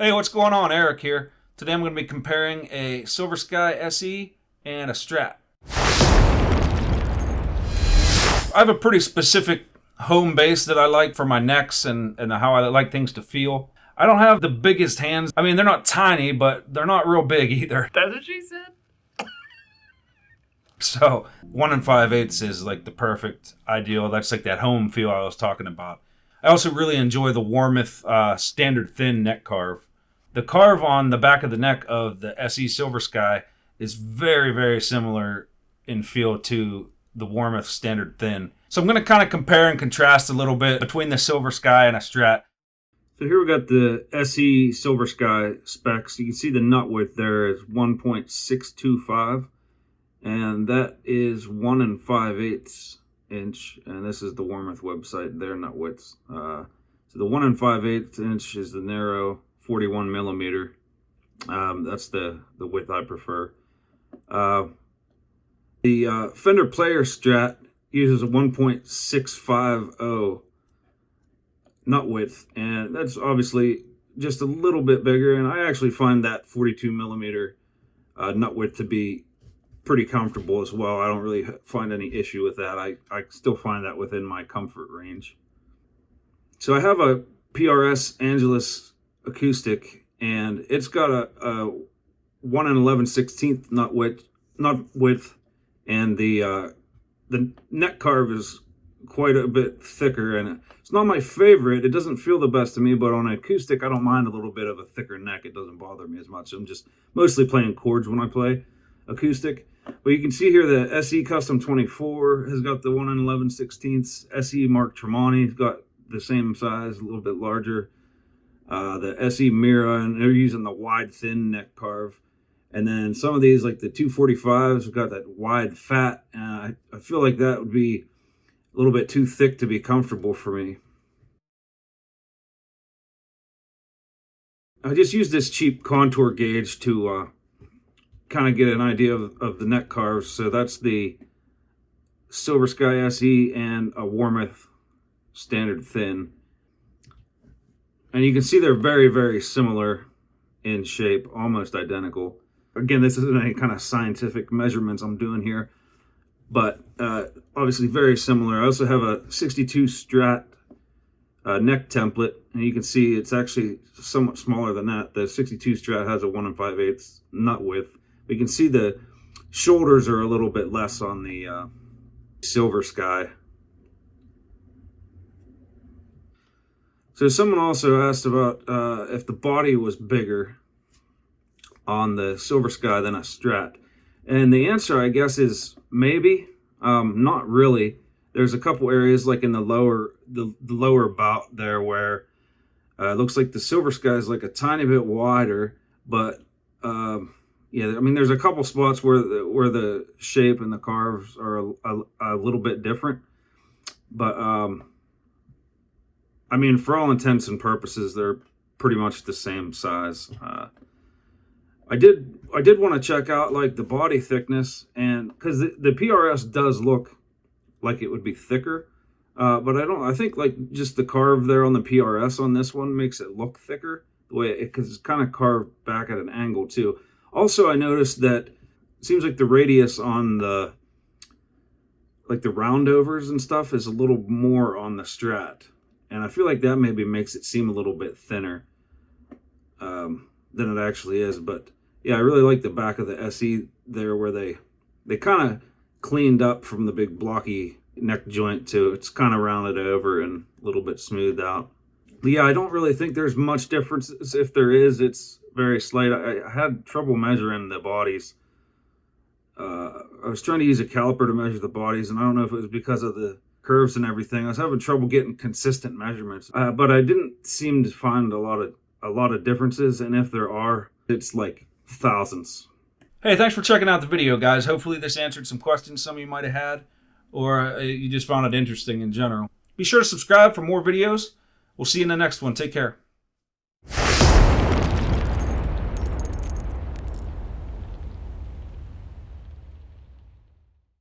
Hey, what's going on? Eric here. Today I'm going to be comparing a Silver Sky SE and a Strat. I have a pretty specific home base that I like for my necks and how I like things to feel. I don't have the biggest hands. I mean, they're not tiny, but they're not real big either. That's what she said. So 1 5/8 is like the perfect ideal. That's like that home feel I was talking about. I also really enjoy the Warmoth standard thin neck carve. The carve on the back of the neck of the SE Silver Sky is very, very similar in feel to the Warmoth standard thin. So I'm going to kind of compare and contrast a little bit between the Silver Sky and a Strat. So here we got the SE Silver Sky specs. You can see the nut width there is 1.625, and that is 1 5/8 inch. And this is the Warmoth website, their nut widths. So the 1 5/8 inch is the narrow 41 millimeter. That's the width I prefer. The Fender Player Strat uses a 1.650 nut width, and that's obviously just a little bit bigger, and I actually find that 42 millimeter nut width to be pretty comfortable as well. I don't really find any issue with that. I still find that within my comfort range. So I have a PRS Angelus acoustic, and it's got a 1 11/16 nut width, and the neck carve is quite a bit thicker, and it's not my favorite. It doesn't feel the best to me, but on an acoustic I don't mind a little bit of a thicker neck. It doesn't bother me as much. I'm just mostly playing chords when I play acoustic. But you can see here the SE Custom 24 has got the 1 11/16. SE Mark Tremonti's got the same size, a little bit larger. The SE Mira, and they're using the wide thin neck carve. And then some of these, like the 245s, have got that wide fat, and I feel like that would be a little bit too thick to be comfortable for me. I just used this cheap contour gauge to kind of get an idea of the neck carves. So that's the Silver Sky SE and a Warmoth standard thin. And you can see they're very, very similar in shape, almost identical. Again, this isn't any kind of scientific measurements I'm doing here, but obviously very similar. I also have a 62 Strat neck template, and you can see it's actually somewhat smaller than that. The 62 Strat has a 1 5/8 nut width. But you can see the shoulders are a little bit less on the Silver Sky. So someone also asked about if the body was bigger on the Silver Sky than a Strat. And the answer, I guess, is maybe. Not really. There's a couple areas like in the lower bout there where it looks like the Silver Sky is like a tiny bit wider, but yeah, I mean, there's a couple spots where the shape and the carves are a little bit different, but I mean, for all intents and purposes, they're pretty much the same size. I did want to check out like the body thickness, and because the PRS does look like it would be thicker, but I think like just the carve there on the PRS on this one makes it look thicker the way because it's kind of carved back at an angle too. Also, I noticed that it seems like the radius on the roundovers and stuff is a little more on the Strat. And I feel like that maybe makes it seem a little bit thinner than it actually is. But yeah, I really like the back of the SE there where they kind of cleaned up from the big blocky neck joint to it's kind of rounded over and a little bit smoothed out. But yeah, I don't really think there's much difference. If there is, it's very slight. I had trouble measuring the bodies. I was trying to use a caliper to measure the bodies, and I don't know if it was because of the curves and everything. I was having trouble getting consistent measurements, but I didn't seem to find a lot of differences, and if there are, it's like thousands. Hey, thanks for checking out the video, guys. Hopefully this answered some questions some of you might have had, or you just found it interesting in general. Be sure to subscribe for more videos. We'll see you in the next one. Take care.